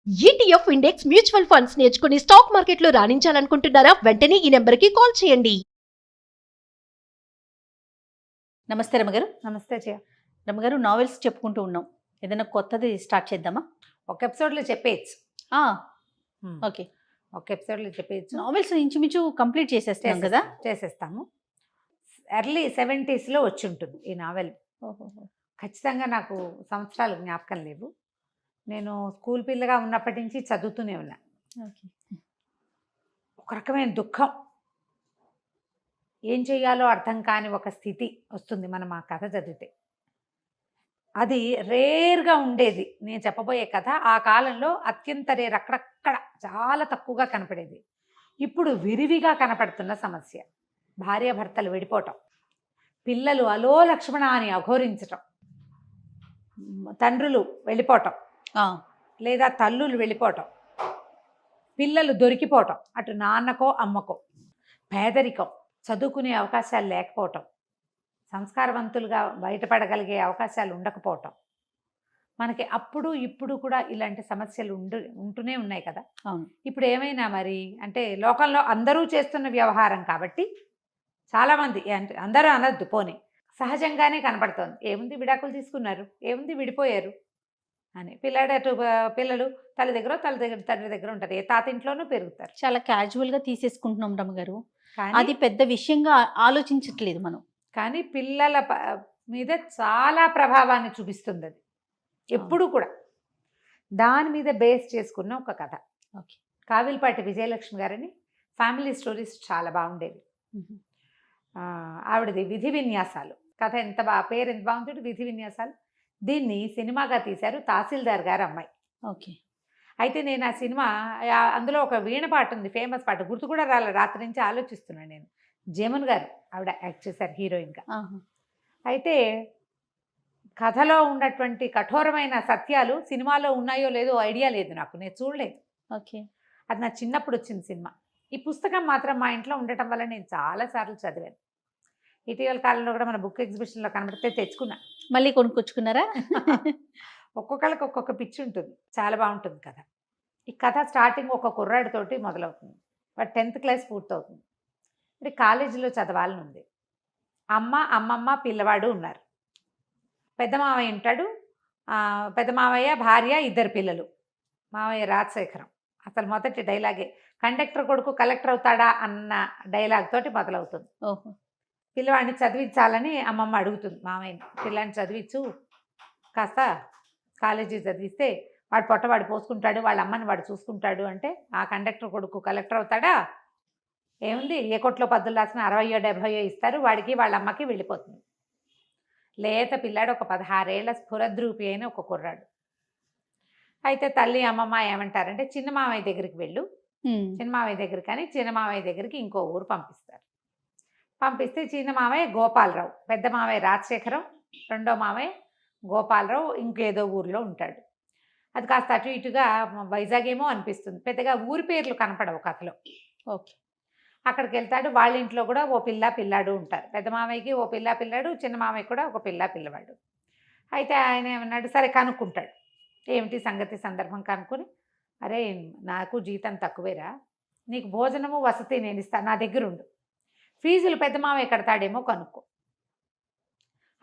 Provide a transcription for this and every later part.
ETF index mutual funds నేర్చుకుని stock మార్కెట్లో రాణించాలనుకుంటున్నారా? వెంటనే ఈ నెంబర్కి కాల్ చేయండి. నమస్తే రమగారు. నమస్తే జయ. రమగారు, నావెల్స్ చెప్పుకుంటూ ఉన్నాం. ఏదైనా కొత్తది స్టార్ట్ చేద్దామా? ఒక ఎపిసోడ్లో చెప్పేయచ్చు. ఓకే, ఒక ఎపిసోడ్లో చెప్పేయచ్చు. నావెల్స్ ఇంచుమించు కంప్లీట్ చేసేస్తాం కదా. చేసేస్తాము. ఎర్లీ 70s వచ్చి ఉంటుంది ఈ నావెల్. ఖచ్చితంగా నాకు సంవత్సరాలు జ్ఞాపకం లేవు. నేను స్కూల్ పిల్లగా ఉన్నప్పటి నుంచి చదువుతూనే ఉన్నా. ఒక రకమైన దుఃఖం, ఏం చెయ్యాలో అర్థం కాని ఒక స్థితి వస్తుంది మనం ఆ కథ చదివితే. అది రేర్గా ఉండేది. నేను చెప్పబోయే కథ ఆ కాలంలో అత్యంత రేర్, అక్కడక్కడ చాలా తక్కువగా కనపడేది. ఇప్పుడు విరివిగా కనపడుతున్న సమస్య. భార్యాభర్తలు విడిపోవటం, పిల్లలు అలో లక్ష్మణ అని అఘోరించటం, తండ్రులు వెళ్ళిపోవటం లేదా తల్లులు వెళ్ళిపోవటం, పిల్లలు దొరికిపోవటం, అటు నాన్నకో అమ్మకో, పేదరికం, చదువుకునే అవకాశాలు లేకపోవటం, సంస్కారవంతులుగా బయటపడగలిగే అవకాశాలు ఉండకపోవటం. మనకి అప్పుడు ఇప్పుడు కూడా ఇలాంటి సమస్యలు ఉంటూనే ఉన్నాయి కదా. ఇప్పుడు ఏమైనా మరి అంటే లోకంలో అందరూ చేస్తున్న వ్యవహారం కాబట్టి చాలామంది, అంటే అందరూ అనద్దు పోనీ, సహజంగానే కనపడుతోంది. ఏముంది, విడాకులు తీసుకున్నారు, ఏముంది విడిపోయారు అని. పిల్లలు తండ్రి దగ్గర ఉంటారు, ఏ తాతింట్లోనూ పెరుగుతారు. చాలా క్యాజువల్గా తీసేసుకుంటున్నాం రమగారు. కానీ అది పెద్ద విషయంగా ఆలోచించట్లేదు మనం. కానీ పిల్లల మీద చాలా ప్రభావాన్ని చూపిస్తుంది అది ఎప్పుడు కూడా. దాని మీద బేస్ చేసుకున్న ఒక కథ. ఓకే. కావిల్పాటి విజయలక్ష్మి గారని ఫ్యామిలీ స్టోరీస్ చాలా బాగుండేవి. ఆవిడది విధి విన్యాసాలు కథ. పేరు ఎంత బాగుంటుంది, విధి విన్యాసాలు. దీన్ని సినిమాగా తీశారు తహసీల్దార్ గారు అమ్మాయి. ఓకే. అయితే నేను ఆ సినిమా, అందులో ఒక వీణ పాట ఉంది, ఫేమస్ పాట, గుర్తు కూడా రాలే, రాత్రి నుంచి ఆలోచిస్తున్నాను నేను. జమున్ గారు ఆవిడ యాక్ట్ చేశారు హీరోయిన్గా. అయితే కథలో ఉన్నటువంటి కఠోరమైన సత్యాలు సినిమాలో ఉన్నాయో లేదో ఐడియా లేదు నాకు, నేను చూడలేదు. ఓకే. అది నా చిన్నప్పుడు వచ్చిన సినిమా. ఈ పుస్తకం మాత్రం మా ఇంట్లో ఉండటం వల్ల నేను చాలాసార్లు చదివాను. ఇటీవల కాలంలో కూడా మన బుక్ ఎగ్జిబిషన్లో కనబడితే తెచ్చుకున్నా. మళ్ళీ కొనుక్కొచ్చుకున్నారా? ఒక్కొక్కళ్ళకి ఒక్కొక్క పిచ్చి ఉంటుంది. చాలా బాగుంటుంది కథ. ఈ కథ స్టార్టింగ్ ఒక కుర్రాడితోటి మొదలవుతుంది. వాడు 10th క్లాస్ పూర్తవుతుంది. మరి కాలేజీలో చదవాలని ఉంది. అమ్మమ్మ పిల్లవాడు ఉన్నారు. పెద్ద మావయ్య ఉంటాడు. పెద్ద మావయ్య, భార్య, 2 పిల్లలు. మావయ్య రాజశేఖరం. అసలు మొదటి డైలాగే కండక్టర్ కొడుకు కలెక్టర్ అవుతాడా అన్న డైలాగ్ తోటి మొదలవుతుంది. ఓహో. పిల్లవాడిని చదివించాలని అమ్మమ్మ అడుగుతుంది మామయ్యని. పిల్లాన్ని చదివించు, కాస్త కాలేజీ చదివిస్తే వాడు పొట్టవాడు పోసుకుంటాడు, వాళ్ళ అమ్మని వాడు చూసుకుంటాడు అంటే, ఆ కండక్టర్ కొడుకు కలెక్టర్ అవుతాడా? ఏముంది, ఏ కోట్లో పద్దులు రాసిన 60 70 ఇస్తారు, వాడికి వాళ్ళ అమ్మకి వెళ్ళిపోతుంది. లేత పిల్లాడు, ఒక 16 ఏళ్ల స్ఫురద్రూపి అయిన ఒక కుర్రాడు. అయితే తల్లి అమ్మమ్మ ఏమంటారంటే, చిన్న మామయ్య దగ్గరికి వెళ్ళు, చిన్న మామయ్య దగ్గరికి అని చిన్న మామయ్య దగ్గరికి ఇంకో ఊరు పంపిస్తారు. పంపిస్తే చిన్న మామయ్య గోపాలరావు, పెద్ద మామయ్య రాజశేఖరం, రెండో మామయ్య గోపాలరావు ఇంకేదో ఊరిలో ఉంటాడు. అది కాస్త అటు ఇటుగా వైజాగ్ ఏమో అనిపిస్తుంది, పెద్దగా ఊరి పేర్లు కనపడవు కథలో. ఓకే. అక్కడికి వెళ్తాడు. వాళ్ళ ఇంట్లో కూడా ఓ పిల్లాడు ఉంటారు. పెద్ద మామయ్యకి ఓ పిల్లాడు, చిన్న మామయ్య కూడా ఒక పిల్లవాడు. అయితే ఆయన ఏమన్నాడు, సరే కనుక్కుంటాడు, ఏమిటి సంగతి సందర్భం కనుక్కొని, అరే నాకు జీతం తక్కువేరా, నీకు భోజనము వసతి నేను ఇస్తాను, నా దగ్గర ఉండు, ఫీజులు పెద్ద మామయ్య కడతాడేమో కనుక్కో.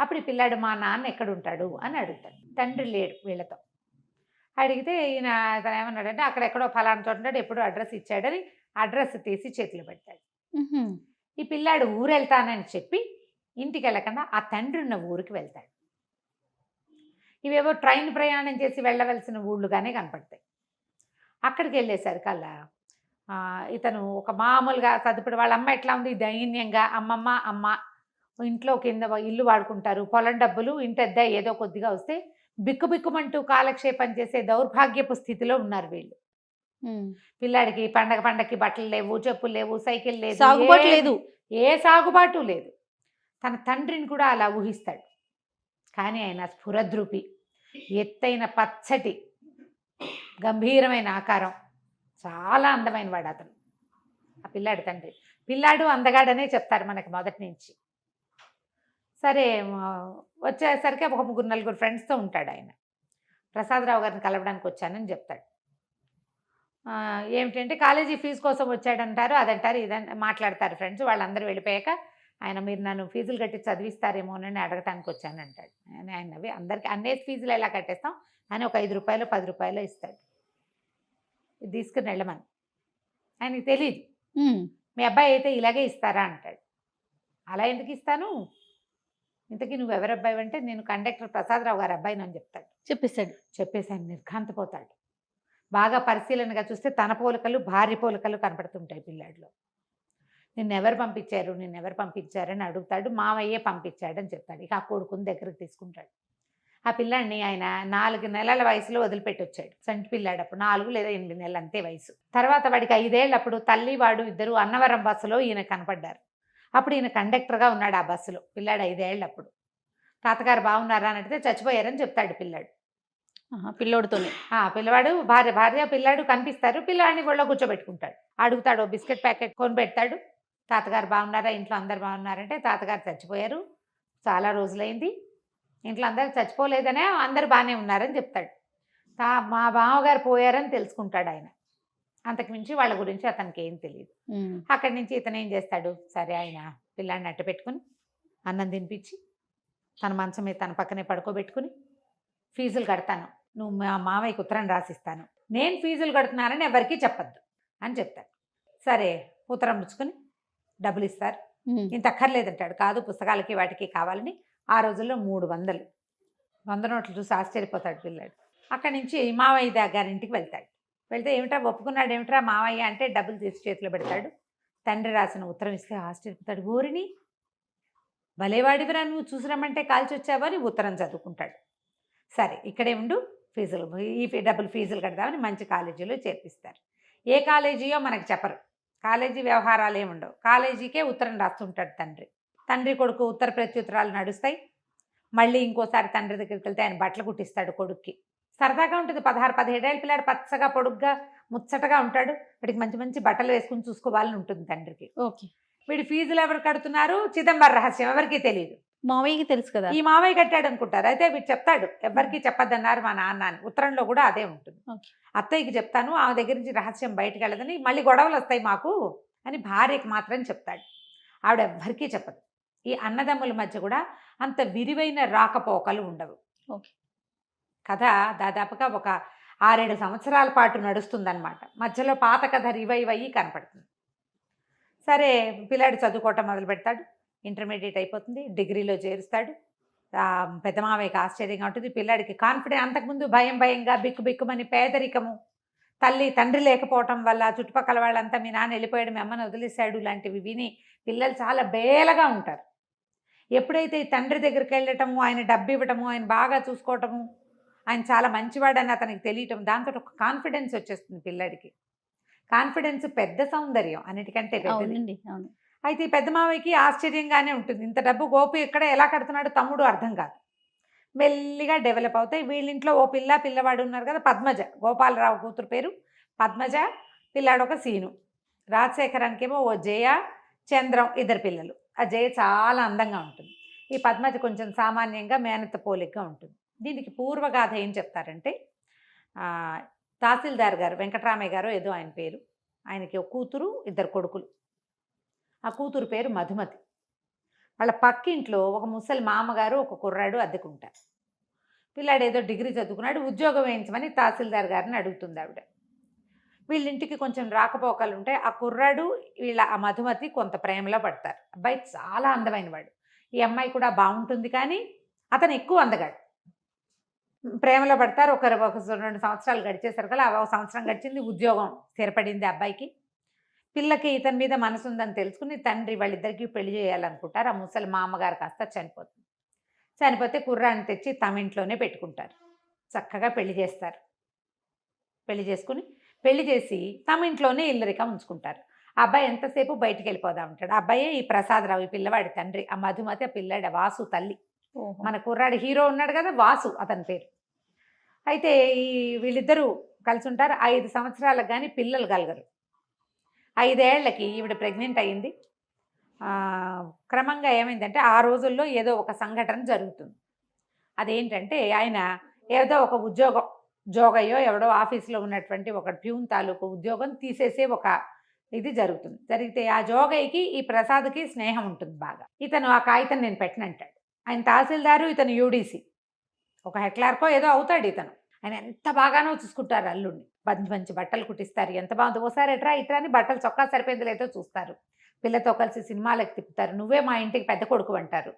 అప్పుడు ఈ పిల్లాడు, మా నాన్న ఎక్కడుంటాడు అని అడుగుతాడు. తండ్రి లేడు వీళ్ళతో. అడిగితే ఈయన తను ఏమన్నాడంటే, అక్కడెక్కడో ఫలానా చోట ఉంటాడు, ఎప్పుడో అడ్రస్ ఇచ్చాడని అడ్రస్ తీసి చేతిలో పెడతాడు. ఈ పిల్లాడు ఊరు వెళ్తానని చెప్పి ఇంటికి వెళ్ళకుండా ఆ తండ్రి ఉన్న ఊరికి వెళ్తాడు. ఇవేవో ట్రైన్ ప్రయాణం చేసి వెళ్ళవలసిన ఊళ్ళుగానే కనపడతాయి. అక్కడికి వెళ్ళేసరికల్లా ఇతను ఒక మామూలుగా తదుపరి వాళ్ళ అమ్మ ఎట్లా ఉంది, దైన్యంగా అమ్మ ఇంట్లో కింద ఇల్లు వాడుకుంటారు, పొలం డబ్బులు ఇంటెద్ద ఏదో కొద్దిగా వస్తే బిక్కుబిక్కుమంటూ కాలక్షేపం చేసే దౌర్భాగ్యపు స్థితిలో ఉన్నారు వీళ్ళు. పిల్లాడికి పండగకి బట్టలు లేవు, చెప్పులు లేవు, సైకిల్ లేదు, సాగుబాటు లేదు, ఏ సాగుబాటు లేదు. తన తండ్రిని కూడా అలా ఊహిస్తాడు. కానీ ఆయన స్ఫురద్రూపి, ఎత్తైన పచ్చటి గంభీరమైన ఆకారం, చాలా అందమైన వాడు అతను, ఆ పిల్లాడి తండ్రి. పిల్లాడు అందగాడనే చెప్తారు మనకి మొదటి నుంచి. సరే వచ్చేసరికి ఒక 3-4 ఫ్రెండ్స్తో ఉంటాడు ఆయన. ప్రసాదరావు గారిని కలవడానికి వచ్చానని చెప్తాడు. ఏమిటంటే కాలేజీ ఫీజు కోసం వచ్చాడంటారు, అదంటారు, ఇదని మాట్లాడతారు ఫ్రెండ్స్. వాళ్ళందరూ వెళ్ళిపోయాక ఆయన మీరు నన్ను ఫీజులు కట్టి చదివిస్తారేమోనని అడగటానికి వచ్చానంటాడు. ఆయన నవ్వి అందరికీ అన్నేసి ఫీజులు ఎలా కట్టేస్తాం అని ఒక 5 రూపాయలు 10 రూపాయలు ఇస్తాడు. ఇది తీసుకుని వెళ్ళమని. ఆయనకి తెలియదు. మీ అబ్బాయి అయితే ఇలాగే ఇస్తారా అంటాడు. అలా ఎందుకు ఇస్తాను, ఇంతకీ నువ్వు ఎవరి అబ్బాయి అంటే నేను కండక్టర్ ప్రసాదరావు గారి అబ్బాయిని అని చెప్తాడు. చెప్పేసి ఆయన నిర్ఘాంతపోతాడు. బాగా పరిశీలనగా చూస్తే తన పోలికలు భార్య పోలికలు కనపడుతుంటాయి పిల్లాడిలో. నిన్నెవరు పంపించారని అడుగుతాడు. మావయ్యే పంపించాడని చెప్తాడు. ఇక ఆ కొడుకుని దగ్గరికి తీసుకుంటాడు. ఆ పిల్లాడిని ఆయన 4 నెలల వయసులో వదిలిపెట్టి వచ్చాడు. సంటి పిల్లాడు అప్పుడు 4 లేదా 8 నెలలు అంతే వయసు. తర్వాత వాడికి 5 ఏళ్ళప్పుడు తల్లి వాడు ఇద్దరు అన్నవరం బస్సులో ఈయన కనపడ్డారు. అప్పుడు ఈయన కండక్టర్గా ఉన్నాడు ఆ బస్సులో. పిల్లాడు 5 ఏళ్ళప్పుడు. తాతగారు బాగున్నారా అని అడిగితే చచ్చిపోయారని చెప్తాడు పిల్లాడు. పిల్లోడితోనే పిల్లవాడు భార్య పిల్లాడు కనిపిస్తారు. పిల్లాడిని ఒళ్ళో కూర్చోబెట్టుకుంటాడు. అడుగుతాడు, ఓ బిస్కెట్ ప్యాకెట్ కొని పెడతాడు. తాతగారు బాగున్నారా, ఇంట్లో అందరు బాగున్నారంటే తాతగారు చచ్చిపోయారు, చాలా రోజులైంది, ఇంట్లో అందరు చచ్చిపోలేదనే అందరు బాగానే ఉన్నారని చెప్తాడు. మా బావగారు పోయారని తెలుసుకుంటాడు ఆయన. అంతకుమించి వాళ్ళ గురించి అతనికి ఏం తెలియదు. అక్కడి నుంచి ఇతను ఏం చేస్తాడు, సరే ఆయన పిల్లాడిని అట్ట పెట్టుకుని అన్నం తినిపించి తన మంచం మీద తన పక్కనే పడుకోబెట్టుకుని ఫీజులు కడతాను, నువ్వు మా మావయ్యకి ఉత్తరం రాసిస్తాను, నేను ఫీజులు కడుతున్నానని ఎవరికీ చెప్పద్దు అని చెప్తాడు. సరే ఉత్తరం పుచ్చుకొని డబ్బులు ఇస్తారు. ఇంత అక్కర్లేదంటాడు. కాదు పుస్తకాలకి వాటికి కావాలని. ఆ రోజుల్లో 300 100 నోట్లు చూసి ఆశ్చర్యపోతాడు పిల్లాడు. అక్కడి నుంచి మావయ్య గారింటికి వెళ్తాడు. వెళ్తే ఏమిట్రా ఒప్పుకున్నాడు, ఏమిట్రా మావయ్య అంటే డబ్బులు తీసి చేతిలో పెడతాడు. తండ్రి రాసిన ఉత్తరం ఇస్తే ఆశ్చర్యపోతాడు. ఊరిని భలేవాడివిరా, నువ్వు చూసి రమ్మంటే కాల్చి వచ్చావని ఉత్తరం చదువుకుంటాడు. సరే ఇక్కడే ఉండు, డబ్బులు ఫీజులు కడదామని మంచి కాలేజీలో చేర్పిస్తారు. ఏ కాలేజీయో మనకు చెప్పరు. కాలేజీ వ్యవహారాలు ఏముండవు. కాలేజీకే ఉత్తరం రాస్తుంటాడు తండ్రి కొడుకు ఉత్తర ప్రత్యుత్తరాలు నడుస్తాయి. మళ్ళీ ఇంకోసారి తండ్రి దగ్గరికి వెళ్తే ఆయన బట్టలు కుట్టిస్తాడు కొడుక్కి. సరదాగా ఉంటుంది. 16-17 ఏళ్ళ పిల్లాడు పచ్చగా పొడుగ్గా ముచ్చటగా ఉంటాడు. వీడికి మంచి మంచి బట్టలు వేసుకుని చూసుకోవాలని ఉంటుంది తండ్రికి. వీడి ఫీజులు ఎవరు కడుతున్నారు, చిదంబర రహస్యం, ఎవరికీ తెలియదు. మావయ్యకి తెలుసు కదా, ఈ మావయ్య కట్టాడు అనుకుంటారు. అయితే వీడు చెప్తాడు, ఎవరికి చెప్పద్దన్నారు మా నాన్న అని. ఉత్తరంలో కూడా అదే ఉంటుంది. అత్తయ్యకి చెప్తాను, ఆమె దగ్గర నుంచి రహస్యం బయటకు వెళ్ళదని, మళ్ళీ గొడవలు వస్తాయి మాకు అని భార్యకి మాత్రం చెప్తాడు. ఆవిడ ఎవ్వరికీ చెప్పదు. ఈ అన్నదమ్ముల మధ్య కూడా అంత విరివైన రాకపోకలు ఉండవు. కథ దాదాపుగా ఒక 6-7 సంవత్సరాల పాటు నడుస్తుందన్నమాట. మధ్యలో పాత కథ రివైవ్ అయ్యి కనపడుతుంది. సరే పిల్లాడు చదువుకోవటం మొదలు పెడతాడు. ఇంటర్మీడియట్ అయిపోతుంది, డిగ్రీలో చేరుస్తాడు. పెద్ద మావయ్యకి ఆశ్చర్యంగా ఉంటుంది. పిల్లాడికి కాన్ఫిడెన్స్, అంతకుముందు భయంగా బిక్కుమని పేదరికము, తండ్రి లేకపోవటం వల్ల చుట్టుపక్కల వాళ్ళంతా మీ నాన్న వెళ్ళిపోయాడు, మీ అమ్మని వదిలేశాడు లాంటివి విని పిల్లలు చాలా బేలగా ఉంటారు. ఎప్పుడైతే ఈ తండ్రి దగ్గరికి వెళ్ళటము, ఆయన డబ్బు ఇవ్వటము, ఆయన బాగా చూసుకోవటము, ఆయన చాలా మంచివాడని అతనికి తెలియటం, దాంతో ఒక కాన్ఫిడెన్స్ వచ్చేస్తుంది పిల్లాడికి. కాన్ఫిడెన్స్ పెద్ద సౌందర్యం, అన్నిటికంటే పెద్దది. అయితే ఈ పెద్ద మావయ్యకి ఆశ్చర్యంగానే ఉంటుంది. ఇంత డబ్బు గోపి ఎక్కడ ఎలా కడుతున్నాడు తమ్ముడు అర్థం కాదు. మెల్లిగా డెవలప్ అవుతాయి. వీళ్ళింట్లో ఓ పిల్లవాడు ఉన్నారు కదా, పద్మజ, గోపాలరావు కూతురు పేరు పద్మజ, పిల్లాడు ఒక సీను. రాజశేఖరానికేమో ఓ జయ, చంద్రం, 2 పిల్లలు. ఆ జయ చాలా అందంగా ఉంటుంది. ఈ పద్మజ కొంచెం సామాన్యంగా మేనత్త పోలికగా ఉంటుంది. దీనికి పూర్వగాథ ఏం చెప్తారంటే, తహసీల్దార్ గారు వెంకటరామయ్య గారు ఏదో ఆయన పేరు, ఆయనకి ఒక కూతురు 2 కొడుకులు. ఆ కూతురు పేరు మధుమతి. వాళ్ళ పక్కింట్లో ఒక ముసలి మామగారు ఒక కుర్రాడు అద్దెకుంటారు. పిల్లాడు ఏదో డిగ్రీ చదువుకున్నాడు, ఉద్యోగం వేయించమని తహసీల్దార్ గారిని అడుగుతుంది ఆవిడ. వీళ్ళింటికి కొంచెం రాకపోకలు ఉంటాయి. ఆ కుర్రాడు ఆ మధుమతి కొంత ప్రేమలో పడతారు. అబ్బాయి చాలా అందమైన వాడు. ఈ అమ్మాయి కూడా బాగుంటుంది, కానీ అతను ఎక్కువ అందగాడు. ప్రేమలో పడతారు. ఒక 2 సంవత్సరాలు గడిచేసరికల్లా 1 సంవత్సరం గడిచింది, ఉద్యోగం స్థిరపడింది అబ్బాయికి. పిల్లకి ఇతని మీద మనసు ఉందని తెలుసుకుని తండ్రి వాళ్ళిద్దరికీ పెళ్లి చేయాలనుకుంటారు. ఆ ముసలి మామగారు కాస్త చనిపోతుంది. చనిపోతే కుర్రాన్ని తెచ్చి తమ ఇంట్లోనే పెట్టుకుంటారు. చక్కగా పెళ్లి చేస్తారు. పెళ్లి చేసి తమ ఇంట్లోనే ఇల్లరికం ఉంచుకుంటారు. ఆ అబ్బాయి ఎంతసేపు బయటికి వెళ్ళిపోదాం ఉంటాడు. ఆ అబ్బాయే ఈ ప్రసాదరావు, ఈ పిల్లవాడి తండ్రి. ఆ మధుమతి ఆ పిల్లాడి వాసు తల్లి. మన కుర్రాడి హీరో ఉన్నాడు కదా, వాసు అతని పేరు. అయితే వీళ్ళిద్దరూ కలిసి ఉంటారు. 5 సంవత్సరాలకు కానీ పిల్లలు కలగరు. 5 ఏళ్లకి ఈవిడ ప్రెగ్నెంట్ అయ్యింది. క్రమంగా ఏమైందంటే, ఆ రోజుల్లో ఏదో ఒక సంఘటన జరుగుతుంది. అదేంటంటే, ఆయన ఏదో ఒక ఉద్యోగం జోగయ్యో ఎవడో ఆఫీస్లో ఉన్నటువంటి ఒక ప్యూన్ తాలూకు ఉద్యోగం తీసేసే ఒక ఇది జరుగుతుంది. జరిగితే ఆ జోగయ్యకి ఈ ప్రసాద్కి స్నేహం ఉంటుంది బాగా. ఇతను ఆ కాగితం నేను పెట్టనంటాడు. ఆయన తహసీల్దారు, ఇతను యూడీసీ, ఒక హెడ్ క్లార్కో ఏదో అవుతాడు ఇతను. ఆయన ఎంత బాగానో చూసుకుంటారు అల్లుడిని. మంచి మంచి బట్టలు కుట్టిస్తారు, ఎంత బాగుంది, ఓసారి ఎట్రా ఇట్రా అని బట్టలు చొక్కా సరిపోయింది లేదో చూస్తారు. పిల్లతో కలిసి సినిమాలకు తిప్పుతారు. నువ్వే మా ఇంటికి పెద్ద కొడుకు అంటారు.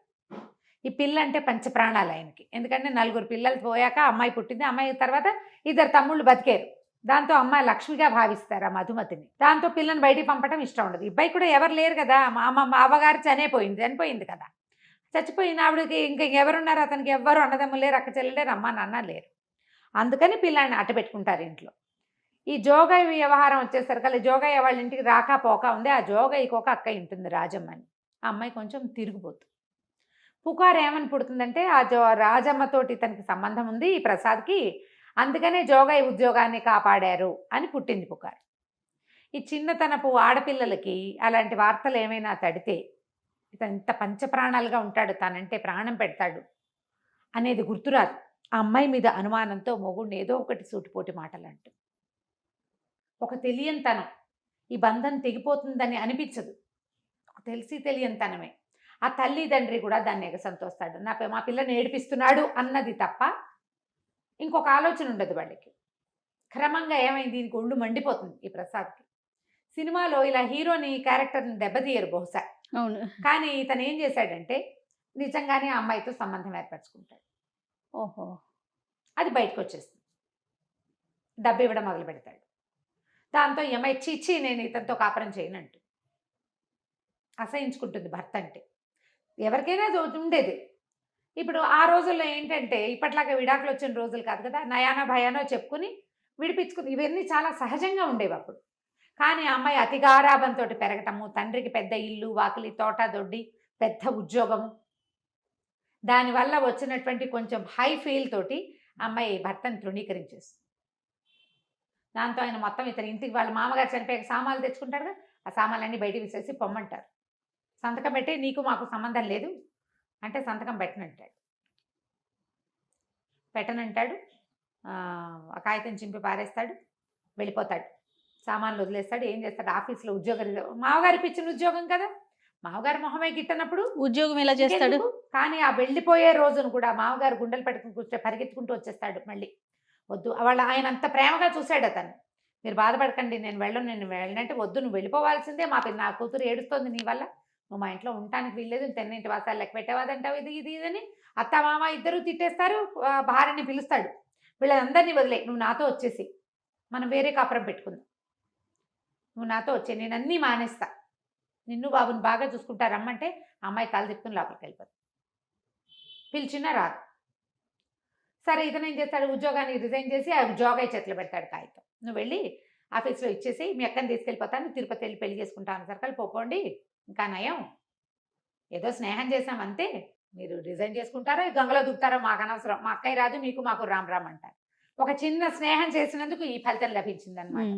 ఈ పిల్ల అంటే పంచప్రాణాలు ఆయనకి. ఎందుకంటే 4 పిల్లలు పోయాక అమ్మాయి పుట్టింది. అమ్మాయి తర్వాత 2 తమ్ముళ్ళు బతికారు. దాంతో అమ్మాయి లక్ష్మిగా భావిస్తారు ఆ మధుమతిని. దాంతో పిల్లని బయటికి పంపడం ఇష్టం ఉండదు. ఇబ్బాయి కూడా ఎవరు లేరు కదా, మా అవ్వగారు చనిపోయింది కదా. చచ్చిపోయిన ఆవిడకి ఇంకా ఎవరున్నారు, అతనికి ఎవ్వరు అన్నదమ్ములు లేరు, అక్క చెల్లెలు లేరు, అమ్మ నాన్న లేరు. అందుకని పిల్లాన్ని అట్టబెట్టుకుంటారు ఇంట్లో. ఈ జోగయ్య వ్యవహారం వచ్చేసరికి జోగయ్య వాళ్ళ ఇంటికి రాక పోక ఉంది. ఆ జోగయ్యకి ఒక అక్క ఉంటుంది, రాజమ్మ అని. ఆ అమ్మాయి కొంచెం తిరిగిపోతుంది. పుకారు ఏమని పుడుతుందంటే ఆ రాజమ్మతోటి తనకి సంబంధం ఉంది ఈ ప్రసాద్కి, అందుకనే జోగయ్య ఉద్యోగాన్ని కాపాడారు అని పుట్టింది పుకారు. ఈ చిన్నతనపు ఆడపిల్లలకి అలాంటి వార్తలు ఏమైనా తడితే ఇతను ఇంత పంచప్రాణాలుగా ఉంటాడు, తనంటే ప్రాణం పెడతాడు అనేది గుర్తురాదు. ఆ అమ్మాయి మీద అనుమానంతో మొగుడిని ఏదో ఒకటి సూటిపోటి మాటలు అంటూ, ఒక తెలియనితనం, ఈ బంధం తెగిపోతుందని అనిపించదు, ఒక తెలిసి తెలియనితనమే. ఆ తల్లిదండ్రి కూడా దాన్ని ఎగసంతోస్తాడు. మా పిల్లని ఏడిపిస్తున్నాడు అన్నది తప్ప ఇంకొక ఆలోచన ఉండదు వాళ్ళకి. క్రమంగా ఏమైంది, దీనికి ఒళ్ళు మండిపోతుంది ఈ ప్రసాద్కి. సినిమాలో ఇలా హీరోని క్యారెక్టర్ని దెబ్బతీయరు బహుశా, అవును. కానీ ఇతను ఏం చేశాడంటే నిజంగానే ఆ అమ్మాయితో సంబంధం ఏర్పరచుకుంటాడు. ఓహో. అది బయటకు వచ్చేస్తుంది. డబ్బు ఇవ్వడం మొదలు పెడతాడు. దాంతో ఈ అమ్మాయి చిచ్చి నేను ఇతనితో కాపురం చేయనంటూ అసహించుకుంటుంది. భర్త అంటే ఎవరికైనా ఉండేది. ఇప్పుడు ఆ రోజుల్లో ఏంటంటే ఇప్పట్లాగా విడాకులు వచ్చిన రోజులు కాదు కదా, నయానో భయానో చెప్పుకుని విడిపించుకుని ఇవన్నీ చాలా సహజంగా ఉండేవి అప్పుడు. కానీ ఆ అమ్మాయి అతి గారాబంతో పెరగటము, తండ్రికి పెద్ద ఇల్లు, వాకిలి, తోట, దొడ్డి, పెద్ద ఉద్యోగము, దానివల్ల వచ్చినటువంటి కొంచెం హై ఫీల్ తోటి అమ్మాయి భర్తను తృణీకరించేస్తుంది. దాంతో ఆయన మొత్తం ఇతని ఇంటికి వాళ్ళ మామగారు చనిపోయాక సామాన్లు తెచ్చుకుంటారు కదా, ఆ సామాన్లన్నీ బయట విసేసి పొమ్మంటారు. సంతకం పెట్టి నీకు మాకు సంబంధం లేదు అంటే సంతకం పెట్టనంటాడు. ఆ కాగితం చింపి పారేస్తాడు, వెళ్ళిపోతాడు, సామాన్లు వదిలేస్తాడు. ఏం చేస్తాడు, ఆఫీస్లో ఉద్యోగం, మామగారి ఇచ్చిన ఉద్యోగం కదా, మామగారు మొహమే గిట్టనప్పుడు ఉద్యోగం ఎలా చేస్తాడు. కానీ ఆ వెళ్ళిపోయే రోజును కూడా మామగారు గుండెలు పెట్టుకుని కూర్చో పరిగెత్తుకుంటూ వచ్చేస్తాడు. మళ్ళీ వద్దు, ఆయన అంత ప్రేమగా చూశాడు అతను. మీరు బాధపడకండి, నేను వెళ్ళనంటే వద్దు, నువ్వు వెళ్ళిపోవాల్సిందే, నా కూతురు ఏడుస్తోంది నీ వల్ల, నువ్వు మా ఇంట్లో ఉండటానికి వీల్లేదు, తెన్నింటి వాసాలు లెక్క పెట్టేవాదంటావు, ఇది ఇదని అత్త మామ ఇద్దరు తిట్టేస్తారు. భార్యని పిలుస్తాడు, వీళ్ళందరినీ వదిలే, నువ్వు నాతో వచ్చేసి మనం వేరే కాపురం పెట్టుకుందాం, నువ్వు నాతో వచ్చే, నేను అన్నీ మానేస్తా, నిన్ను బాబుని బాగా చూసుకుంటా రమ్మంటే అమ్మాయి కాలు తిప్పుకుని లోపలికి వెళ్ళిపోతుంది. పిలిచినా రాదు. సరే ఇతను ఏం చేస్తాడు, ఉద్యోగాన్ని రిజైన్ చేసి ఆ జోగయ్య చేతిలో పెడతాడు కాగితం, నువ్వు వెళ్ళి ఆఫీస్లో ఇచ్చేసి మీ అక్కని తీసుకెళ్ళిపోతాను, తిరుపతి వెళ్ళి పెళ్లి చేసుకుంటాను సర్కల్ పోకోండి, ఇంకా నయం, ఏదో స్నేహం చేసాం అంతే, మీరు రిజైన్ చేసుకుంటారో గంగలో దూకుతారో మాకు అనవసరం, మా అక్కయ్య రాదు, మీకు మాకు రామ్ రామ్ అంటారు. ఒక చిన్న స్నేహం చేసినందుకు ఈ ఫలితం లభించింది అనమాట.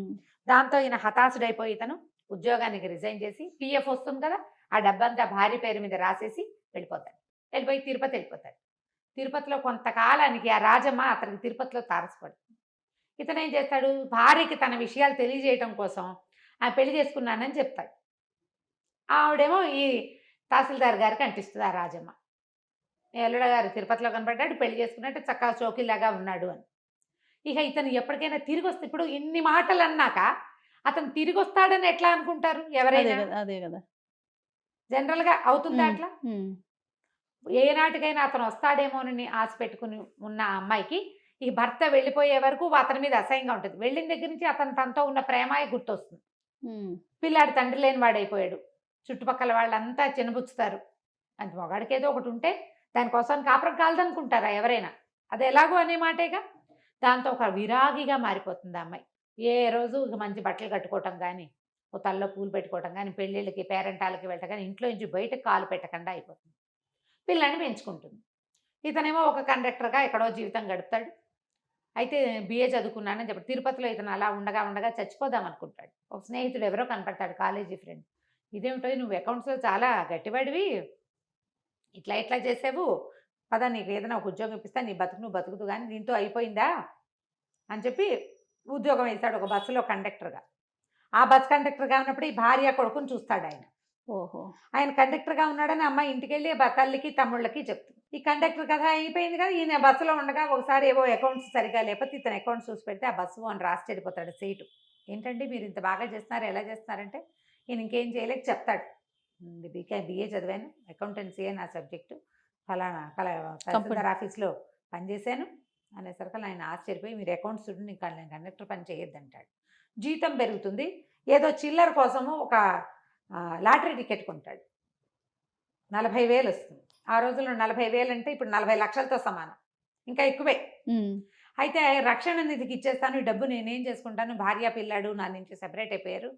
దాంతో ఈయన హతాశుడైపోయి ఇతను ఉద్యోగానికి రిజైన్ చేసి పిఎఫ్ వస్తుంది కదా, ఆ డబ్బంతా భార్య పేరు మీద రాసేసి వెళ్ళిపోయి తిరుపతి వెళ్ళిపోతాడు. తిరుపతిలో కొంతకాలానికి ఆ రాజమ్మ అతనికి తిరుపతిలో తారసపడుతుంది. ఇతను ఏం చేస్తాడు, భార్యకి తన విషయాలు తెలియజేయటం కోసం ఆ పెళ్లి చేసుకున్నానని చెప్తాడు. ఆవిడేమో ఈ తహసీల్దార్ గారికి అంటిస్తుంది ఆ రాజమ్మ, ఎల్లుడ గారు తిరుపతిలో కనపడ్డాడు, పెళ్లి చేసుకున్నట్టు చక్కగా చోకిలాగా ఉన్నాడు అని. ఇక ఇతను ఎప్పటికైనా తిరిగి వస్తే, ఇప్పుడు ఇన్ని మాటలు అన్నాక అతను తిరిగి వస్తాడని ఎట్లా అనుకుంటారు ఎవరైనా, అదే కదా జనరల్గా అవుతుందా అట్లా? ఏనాటికైనా అతను వస్తాడేమోనని ఆశ పెట్టుకుని ఉన్న ఆ అమ్మాయికి ఈ భర్త వెళ్ళిపోయే వరకు అతని మీద అసహ్యంగా ఉంటుంది. వెళ్ళిన దగ్గర నుంచి అతను తనతో ఉన్న ప్రేమాయ గుర్తొస్తుంది. పిల్లాడు తండ్రి లేని వాడైపోయాడు, చుట్టుపక్కల వాళ్ళంతా చిన్నబుచ్చుతారు, అంత మొగాడికి ఏదో ఒకటి ఉంటే దానికోసం కాపురం కాలదనుకుంటారా ఎవరైనా, అది ఎలాగో అనే మాటేగా. దాంతో ఒక విరాగిగా మారిపోతుంది ఆ అమ్మాయి. ఏ రోజు మంచి బట్టలు కట్టుకోవటం కానీ, ఓ తల్లో పూలు పెట్టుకోవటం కానీ, పెళ్ళిళ్ళకి పేరెంటాలకి వెళ్ళటం కానీ, ఇంట్లో నుంచి బయటకు కాలు పెట్టకుండా అయిపోతుంది. పిల్లని పెంచుకుంటుంది. ఇతనేమో ఒక కండక్టర్గా ఎక్కడో జీవితం గడుపుతాడు. అయితే బిఏ చదువుకున్నానని చెప్పి తిరుపతిలో ఇతను అలా ఉండగా చచ్చిపోదాం అనుకుంటాడు. ఒక స్నేహితుడు ఎవరో కనపడతాడు, కాలేజీ ఫ్రెండ్. ఇదేమిటో నువ్వు అకౌంట్స్లో చాలా గట్టివాడివి, ఇట్లా చేసావు, పద నీకు ఏదైనా ఒక ఉద్యోగం ఇప్పిస్తా, నీ బతుకు నువ్వు బతుకుతూ, కానీ దీంతో అయిపోయిందా, అని చెప్పి ఉద్యోగం వేశాడు ఒక బస్సులో కండక్టర్గా. ఆ బస్ కండక్టర్గా ఉన్నప్పుడు ఈ భార్య కొడుకుని చూస్తాడు ఆయన. ఓహో. ఆయన కండక్టర్గా ఉన్నాడని అమ్మాయి ఇంటికి వెళ్ళి తల్లికి తమ్ముళ్ళకి చెప్తుంది. ఈ కండక్టర్ కథ అయిపోయింది కదా. ఈయన బస్సులో ఉండగా ఒకసారి ఏవో అకౌంట్స్ సరిగా లేకపోతే ఇతను అకౌంట్స్ చూసి పెడితే ఆ బస్సు అని రాసి చెడిపోతాడు సీటు. ఏంటండి మీరు ఇంత బాగా చేస్తున్నారు, ఎలా చేస్తున్నారంటే ఈయన ఇంకేం చేయలేక చెప్తాడు, బిఏ చదివాను, అకౌంటెన్సీయే నా సబ్జెక్టు, ఫలానా తహసీల్దార్ ఆఫీస్లో పనిచేశాను అనేసరికి ఆయన ఆశ్చర్యపోయి మీరు అకౌంట్స్ చూడండి, ఇంకా నేను కండక్టర్ పని చేయొద్దంటాడు. జీతం పెరుగుతుంది, ఏదో చిల్లర కోసము ఒక లాటరీ టికెట్ కొంటాడు. 40,000 వస్తుంది. ఆ రోజుల్లో 40,000 అంటే ఇప్పుడు 40 లక్షలతో సమానం, ఇంకా ఎక్కువే. అయితే రక్షణ నిధికి ఇచ్చేస్తాను, ఈ డబ్బు నేనేం చేసుకుంటాను, భార్య పిల్లాడు నా నుంచి సెపరేట్ అయిపోయారు,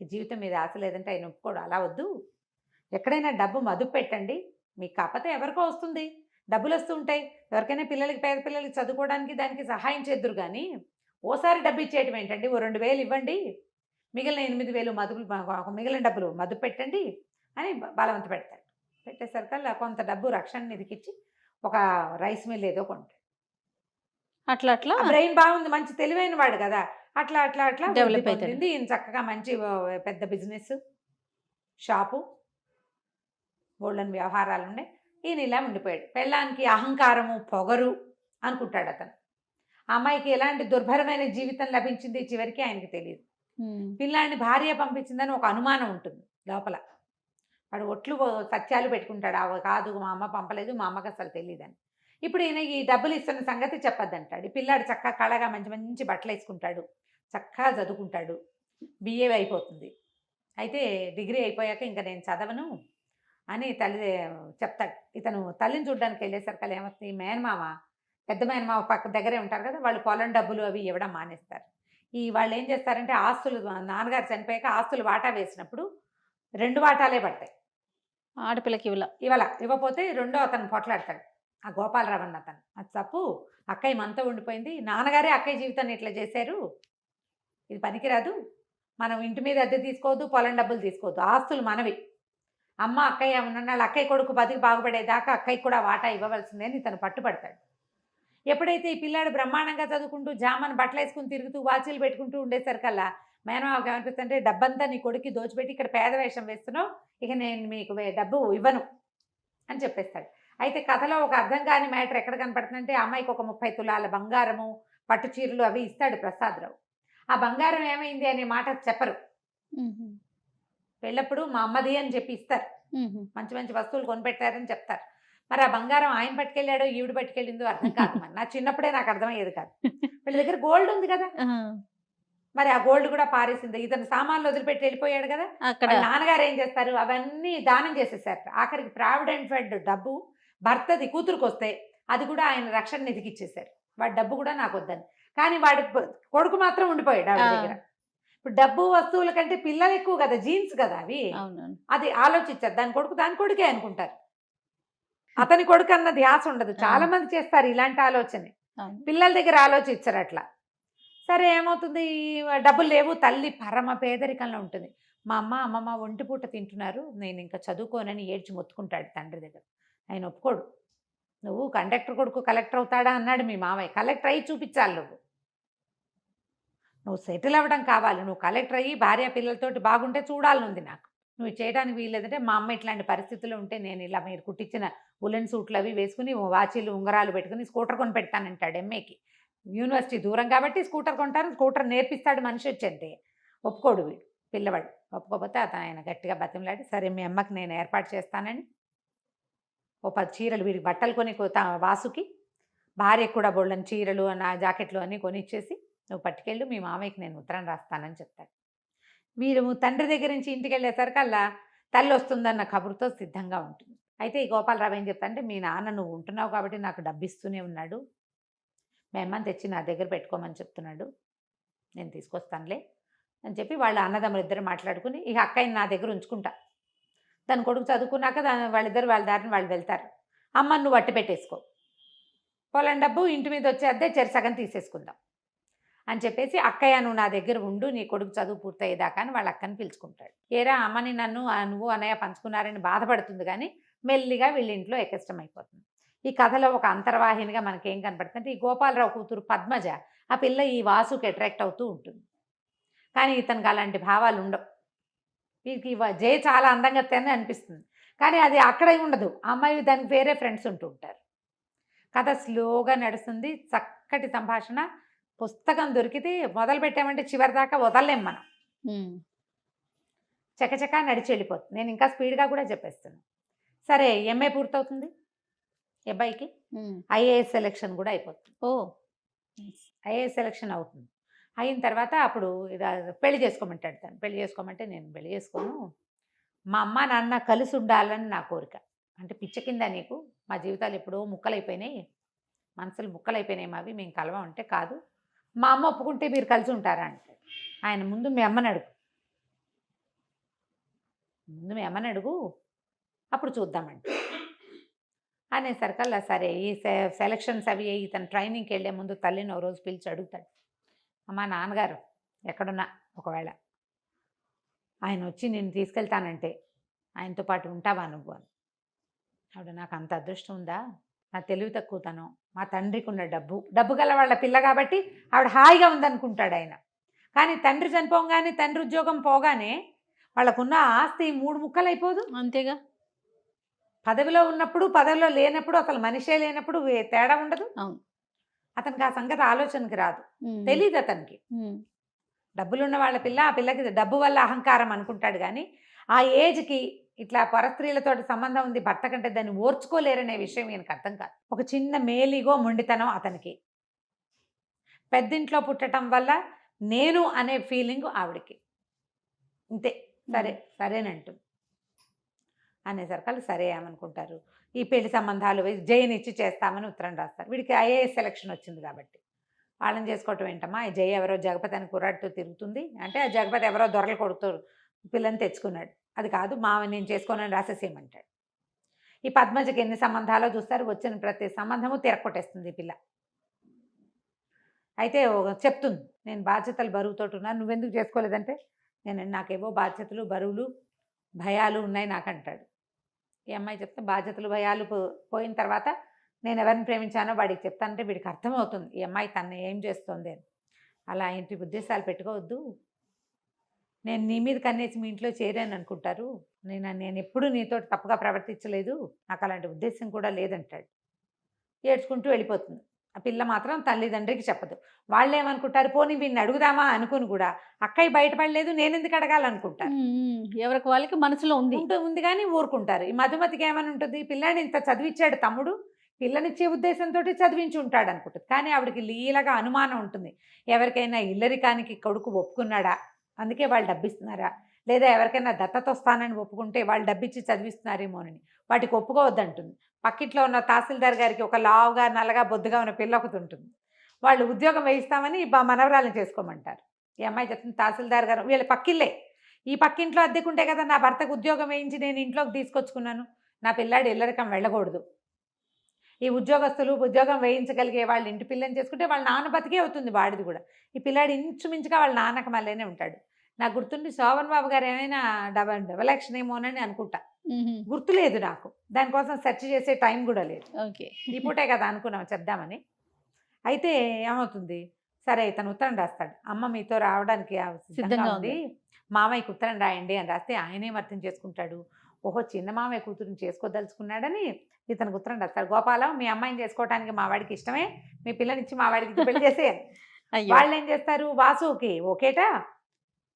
జీవితం మీద ఆశ లేదంటే ఆయన ఒప్పుకోడు. అలా వద్దు, ఎక్కడైనా డబ్బు మదుపు పెట్టండి, మీకు కాకపోతే ఎవరికో వస్తుంది, డబ్బులు వస్తూ ఉంటాయి, ఎవరికైనా పిల్లలకి పేద పిల్లలకి చదువుకోవడానికి దానికి సహాయం చేద్దురు. కానీ ఓసారి డబ్బు ఇచ్చేయటం ఏంటండి, ఓ 2,000 ఇవ్వండి, మిగిలిన 8,000 మదుపు, మిగిలిన డబ్బులు మదుపు పెట్టండి అని బలవంత పెడతాడు. పెట్టేసరికల్లా కొంత డబ్బు రక్షణ నిధికి ఇచ్చి ఒక రైస్ మిల్ ఏదో కొంటాడు. అట్లా అట్లా బ్రెయిన్ బాగుంది, మంచి తెలివైన వాడు కదా, అట్లా అట్లా అట్లా డెవలప్ డెవలప్ అవుతుంది. ఈయన చక్కగా మంచి పెద్ద బిజినెస్ షాపు, గోల్డెన్ వ్యవహారాలు ఉండే. ఈయన ఇలా ఉండిపోయాడు. పెళ్ళానికి అహంకారము పొగరు అనుకుంటాడు అతను. ఆ అమ్మాయికి ఎలాంటి దుర్భరమైన జీవితం లభించింది చివరికి ఆయనకి తెలియదు. పిల్లాన్ని భార్య పంపించిందని ఒక అనుమానం ఉంటుంది లోపల. వాడు ఒట్లు సత్యాలు పెట్టుకుంటాడు, అవి కాదు మా అమ్మ పంపలేదు, మా అమ్మకి అసలు తెలియదని. ఇప్పుడు ఈయన ఈ డబ్బులు ఇస్తున్న సంగతి చెప్పొద్దంటాడు. ఈ పిల్లాడు చక్కగా కళగా మంచి మంచి బట్టలు వేసుకుంటాడు, చక్కగా చదువుకుంటాడు, బిఏ అయిపోతుంది. అయితే డిగ్రీ అయిపోయాక ఇంకా నేను చదవను అని తల్లి చెప్తాడు. ఇతను తల్లిని చూడడానికి వెళ్ళేసరికి ఏమవుతుంది, మేనమామ పెద్ద మేనమామ పక్క దగ్గరే ఉంటారు కదా, వాళ్ళు పొలం డబ్బులు అవి ఇవ్వడం మానేస్తారు. ఈ వాళ్ళు ఏం చేస్తారంటే ఆస్తులు, నాన్నగారు చనిపోయాక ఆస్తులు వాటా వేసినప్పుడు 2 వాటాలే పడతాయి. ఆడపిల్లకి ఇవ్వకపోతే రెండో అతను పొట్లాడతాడు, ఆ గోపాలరావు అన్న అతను. అది తప్పు, అక్కయ్య మనతో ఉండిపోయింది, నాన్నగారే అక్కయ్య జీవితాన్ని ఇట్లా చేశారు, ఇది పనికిరాదు, మనం ఇంటి మీద అద్దె తీసుకోవద్దు, పొలం డబ్బులు తీసుకోవద్దు, ఆస్తులు మనవి, అమ్మ అక్కయ్య ఉన్నాళ్ళు, అక్కయ్య కొడుకు బతికి బాగుపడేదాకా అక్కయ్య కూడా వాటా ఇవ్వవలసిందే అని తను పట్టుబడతాడు. ఎప్పుడైతే ఈ పిల్లాడు బ్రహ్మాండంగా చదువుకుంటూ జామను బట్టలు వేసుకుని తిరుగుతూ వాచీలు పెట్టుకుంటూ ఉండేసరికల్లా మేనమావకి ఏమనిపిస్తుంటే డబ్బంతా నీ కొడుక్కి దోచిపెట్టి ఇక్కడ పేద వేషం వేస్తున్నావు, ఇక నేను మీకు డబ్బు ఇవ్వను అని చెప్పేస్తాడు. అయితే కథలో ఒక అర్థం కాని మ్యాటర్ ఎక్కడ కనపడుతుందంటే అమ్మాయికి ఒక 30 తులాల బంగారము, పట్టు చీరలు అవి ఇస్తాడు ప్రసాదరావు. ఆ బంగారం ఏమైంది అనే మాట చెప్పరు. పెళ్ళప్పుడు మా అమ్మది అని చెప్పి ఇస్తారు, మంచి మంచి వస్తువులు కొనిపెట్టారని చెప్తారు. మరి ఆ బంగారం ఆయన పట్టుకెళ్ళాడో ఈవిడ పట్టుకెళ్ళిందో అర్థం కాదు. మరి నా చిన్నప్పుడే నాకు అర్థమయ్యేది కాదు. వీళ్ళ దగ్గర గోల్డ్ ఉంది కదా, మరి ఆ గోల్డ్ కూడా పారేసింది. ఇతను సామాన్లు వదిలిపెట్టి వెళ్ళిపోయాడు కదా, నాన్నగారు ఏం చేస్తారు, అవన్నీ దానం చేసేసారు. ఆఖరికి ప్రావిడెంట్ ఫండ్ డబ్బు భర్తది కూతురుకు వస్తే అది కూడా ఆయన రక్షణ నిధికి ఇచ్చేశారు. వాడి డబ్బు కూడా నాకు వద్దని. కానీ వాడి కొడుకు మాత్రం ఉండిపోయాడు ఆవిడ దగ్గర. ఇప్పుడు డబ్బు వస్తువుల కంటే పిల్లలు ఎక్కువ కదా, జీన్స్ కదా అవి, అది ఆలోచించారు. దాని కొడుకే అనుకుంటారు, అతని కొడుకు అన్న ధ్యాస ఉండదు. చాలా మంది చేస్తారు ఇలాంటి ఆలోచన, పిల్లల దగ్గర ఆలోచించరు అట్లా. సరే ఏమవుతుంది, డబ్బులు లేవు, తల్లి పరమ పేదరికంలో ఉంటుంది. మా అమ్మమ్మ ఒంటిపూట తింటున్నారు, నేను ఇంకా చదువుకోనని ఏడ్చి మొత్తుకుంటాడు తండ్రి దగ్గర. ఆయన ఒప్పుకోడు. నువ్వు కండక్టర్ కొడుకు కలెక్టర్ అవుతాడా అన్నాడు మీ మామయ్య. కలెక్టర్ అయ్యి చూపించాలి, నువ్వు సెటిల్ అవ్వడం కావాలి, నువ్వు కలెక్టర్ అయ్యి భార్య పిల్లలతోటి బాగుంటే చూడాలనుంది నాకు, నువ్వు చేయడానికి వీల్లేదంటే మా అమ్మ ఇట్లాంటి పరిస్థితుల్లో ఉంటే నేను ఇలా మీరు కుట్టించిన ఉలెన్ సూట్లు అవి వేసుకుని వాచీలు ఉంగరాలు పెట్టుకుని స్కూటర్ కొని పెడతానంటాడు. ఎంఏకి యూనివర్సిటీ దూరం కాబట్టి స్కూటర్ కొంటారు, స్కూటర్ నేర్పిస్తాడు మనిషి వచ్చేంతే. ఒప్పుకోడు వీడు పిల్లవాడు. ఒప్పుకోకపోతే అతను ఆయన గట్టిగా బతిమలాడి సరే మీ అమ్మకి నేను ఏర్పాటు చేస్తానని ఓ 10 చీరలు వీడికి బట్టలు కొని వాసుకి, భార్యకు కూడా బోళ్ళని చీరలు నా జాకెట్లు అన్నీ కొనిచ్చేసి నువ్వు పట్టుకెళ్ళు, మీ మామయ్యకి నేను ఉత్తరం రాస్తానని చెప్తాడు. వీరు తండ్రి దగ్గర నుంచి ఇంటికి వెళ్ళేసరికల్లా తల్లి వస్తుందన్న కబురుతో సిద్ధంగా ఉంటుంది. అయితే ఈ గోపాలరావు ఏం చెప్తానంటే మీ నాన్న నువ్వు ఉంటున్నావు కాబట్టి నాకు డబ్బు ఇస్తూనే ఉన్నాడు, మీ అమ్మని తెచ్చి నా దగ్గర పెట్టుకోమని చెప్తున్నాడు, నేను తీసుకొస్తానులే అని చెప్పి వాళ్ళ అన్నదమ్ములు ఇద్దరు మాట్లాడుకుని ఇక అక్కయ్యని నా దగ్గర ఉంచుకుంటా, తన కొడుకు చదువుకున్నాక వాళ్ళిద్దరు వాళ్ళ దారిని వాళ్ళు వెళ్తారు, అమ్మని నువ్వు అట్టి పెట్టేసుకో, పొలం డబ్బు ఇంటి మీద వచ్చే అద్దె సగం తీసేసుకుందాం అని చెప్పేసి అక్కయ్య నువ్వు నా దగ్గర ఉండు, నీ కొడుకు చదువు పూర్తయ్యేదాకా అని వాళ్ళ అక్కని పిలుచుకుంటాడు. ఏరా అమ్మని నువ్వు అన్నయ్య పంచుకున్నారని బాధపడుతుంది, కానీ మెల్లిగా వీళ్ళ ఇంట్లో ఎక్కష్టం అయిపోతుంది. ఈ కథలో ఒక అంతర్వాహినిగా మనకేం కనపడుతుందంటే ఈ గోపాలరావు కూతురు పద్మజ ఆ పిల్ల ఈ వాసుకి అట్రాక్ట్ అవుతూ ఉంటుంది. కానీ ఇతనికి అలాంటి భావాలు ఉండవు. వీరికి జయ చాలా అందంగా తనే అనిపిస్తుంది, కానీ అది అక్కడే ఉండదు. ఆ అమ్మాయి దానికి వేరే ఫ్రెండ్స్ ఉంటూ ఉంటారు. కథ స్లోగా నడుస్తుంది, చక్కటి సంభాషణ. పుస్తకం దొరికితే మొదలు పెట్టామంటే చివరి దాకా వదలలేం మనం. చకచకా నడిచి వెళ్ళిపోతుంది. నేను ఇంకా స్పీడ్గా కూడా చెప్పేస్తున్నాను. సరే, ఎంఏ పూర్తవుతుంది ఈ అబ్బాయికి. ఐఏఎస్ సెలెక్షన్ కూడా అయిపోతుంది. ఐఏఎస్ సెలెక్షన్ అవుతుంది. అయిన తర్వాత అప్పుడు పెళ్లి చేసుకోమంటాడు తను. పెళ్లి చేసుకోమంటే నేను పెళ్లి చేసుకోను, మా అమ్మ నాన్న కలిసి ఉండాలని నా కోరిక. అంటే పిచ్చ కింద నీకు, మా జీవితాలు ఎప్పుడో ముక్కలైపోయినాయి, మనసులు ముక్కలైపోయినాయి మావి, మేము కలవం అంటే కాదు, మా అమ్మ ఒప్పుకుంటే మీరు కలిసి ఉంటారా అంటే. ఆయన ముందు మీ అమ్మని అడుగు, అప్పుడు చూద్దామండి అనేసరికల్లా సరే ఈ సెలక్షన్స్ అవి ఇతను ట్రైనింగ్కి వెళ్ళే ముందు తల్లిని ఓ రోజు పిలిచి అడుగుతాడు, అమ్మా నాన్నగారు ఎక్కడున్నా ఒకవేళ ఆయన వచ్చి నేను తీసుకెళ్తానంటే ఆయనతో పాటు ఉంటావా నువ్వు అని. ఆవిడ, నాకు అంత అదృష్టం ఉందా, నా తెలివి తక్కువతనం, మా తండ్రికి ఉన్న డబ్బు గల వాళ్ళ పిల్ల కాబట్టి ఆవిడ హాయిగా ఉందనుకుంటాడు ఆయన. కానీ తండ్రి చనిపోగానే, తండ్రి ఉద్యోగం పోగానే వాళ్ళకున్న ఆస్తి 3 ముక్కలు అయిపోదు. అంతేగా, పదవిలో ఉన్నప్పుడు పదవిలో లేనప్పుడు అసలు మనిషే లేనప్పుడు తేడా ఉండదు. అవును. అతనికి ఆ సంగతి ఆలోచనకి రాదు, తెలియదు అతనికి. డబ్బులున్న వాళ్ళ పిల్ల, ఆ పిల్లకి డబ్బు వల్ల అహంకారం అనుకుంటాడు. కానీ ఆ ఏజ్కి ఇట్లా పరస్త్రీలతో సంబంధం ఉంది భర్త కంటే, దాన్ని ఓర్చుకోలేరనే విషయం ఈయనకు అర్థం కాదు. ఒక చిన్న మేలిగో మొండితనం అతనికి. పెద్దింట్లో పుట్టడం వల్ల నేను అనే ఫీలింగ్ ఆవిడికి. ఇంతే, సరేనంటు అనేసరికి సరే ఏమనుకుంటారు, ఈ పెళ్లి సంబంధాలు జయనిచ్చి చేస్తామని ఉత్తరం రాస్తారు. వీడికి ఐఏఎస్ సెలక్షన్ వచ్చింది కాబట్టి వాళ్ళని చేసుకోవటం ఏంటమ్మా, ఈ జయ ఎవరో జగపతి అని కుర్రాడితో తిరుగుతుంది అంటే, ఆ జగపతి ఎవరో దొరలు కొడుతారు పిల్లని తెచ్చుకున్నాడు, అది కాదు మావ నేను చేసుకోనని రాసేసేయమంటాడు. ఈ పద్మజకి ఎన్ని సంబంధాలో చూస్తారు, వచ్చిన ప్రతి సంబంధము తిరగొట్టేస్తుంది ఈ పిల్ల. అయితే చెప్తుంది, నేను బాధ్యతలు బరువుతోటి ఉన్నాను, నువ్వెందుకు చేసుకోలేదంటే, నాకేవో బాధ్యతలు బరువులు భయాలు ఉన్నాయి నాకంటాడు. ఈ అమ్మాయి చెప్తే బాధ్యతలు భయాలు పోయిన తర్వాత నేను ఎవరిని ప్రేమించానో వాడికి చెప్తానంటే వీడికి అర్థమవుతుంది ఈ అమ్మాయి తను ఏం చేస్తుంది అని. అలా ఇంటి ఉద్దేశాలు పెట్టుకోవద్దు, నేను నీ మీద కన్నేసి మీ ఇంట్లో చేరాను అనుకుంటారు, నేను ఎప్పుడు నీతో తప్పుగా ప్రవర్తించలేదు, నాకు అలాంటి ఉద్దేశం కూడా లేదంటాడు. ఏడ్చుకుంటూ వెళ్ళిపోతుంది. ఆ పిల్ల మాత్రం తల్లిదండ్రికి చెప్పదు. వాళ్ళు ఏమనుకుంటారు, పోనీ వీడిని అడుగుదామా అనుకుని కూడా అక్కయ్య బయటపడలేదు నేను ఎందుకు అడగాలనుకుంటారు. ఎవరికి వాళ్ళకి మనసులో ఉంది కానీ ఊరుకుంటారు. ఈ మధుమతికి ఏమని ఉంటుంది, పిల్లాడిని ఇంత చదివించాడు తమ్ముడు, పిల్లనిచ్చే ఉద్దేశంతో చదివించి ఉంటాడు అనుకుంటుంది. కానీ ఆవిడకి లీలగా అనుమానం ఉంటుంది, ఎవరికైనా ఇల్లరికానికి కొడుకు ఒప్పుకున్నాడా, అందుకే వాళ్ళు డబ్బిస్తున్నారా, లేదా ఎవరికైనా దత్తత వస్తానని ఒప్పుకుంటే వాళ్ళు డబ్బిచ్చి చదివిస్తున్నారేమోనని. వాటికి ఒప్పుకోవద్దంటుంది. పక్కింట్లో ఉన్న తహసీల్దార్ గారికి ఒక లావుగా నల్లగా బొద్దుగా ఉన్న పిల్ల ఒకటి ఉంటుంది, వాళ్ళు ఉద్యోగం వేయిస్తామని మనవరాలను చేసుకోమంటారు. ఈ అమ్మాయి చెప్తుంది, తహసీల్దార్ గారు వీళ్ళ పక్కిల్లే, ఈ పక్కింట్లో అద్దెకుంటే కదా నా భర్తకు ఉద్యోగం వేయించి నేను ఇంట్లోకి తీసుకొచ్చుకున్నాను, నా పిల్లాడు ఇల్లరికం వెళ్ళకూడదు. ఈ ఉద్యోగస్తులు ఉద్యోగం వేయించగలిగే వాళ్ళు ఇంటి పిల్లని చేసుకుంటే వాళ్ళ నాన్న బతికే అవుతుంది వాడిది కూడా. ఈ పిల్లాడు ఇంచుమించుగా వాళ్ళ నాన్నక మళ్ళీనే ఉంటాడు. నాకు గుర్తుండి శోభన్ బాబు గారు ఏమైనా డబల్ యాక్షన్ ఏమోనని అనుకుంటా, గుర్తులేదు నాకు, దానికోసం సెర్చ్ చేసే టైం కూడా లేదు. ఓకే, ఈ పూటే కదా అనుకున్నాం చెప్దామని. అయితే ఏమవుతుంది, సరే ఇతను ఉత్తరం రాస్తాడు, అమ్మ మీతో రావడానికి సిద్ధంగా ఉంది, మామయ్యకి ఉత్తరం రాయండి అని రాస్తే ఆయనేం అర్థం చేసుకుంటాడు, ఓహో చిన్న మామయ్య కూతురుని చేసుకోదలుచుకున్నాడని ఇతనికి ఉత్తరం రాస్తాడు. గోపాలం మీ అమ్మాయిని చేసుకోవడానికి మా వాడికి ఇష్టమే, మీ పిల్లనిచ్చి మా వాడికి పెళ్లి చేసేయాలి. వాళ్ళు ఏం చేస్తారు, వాసుకి ఓకేటా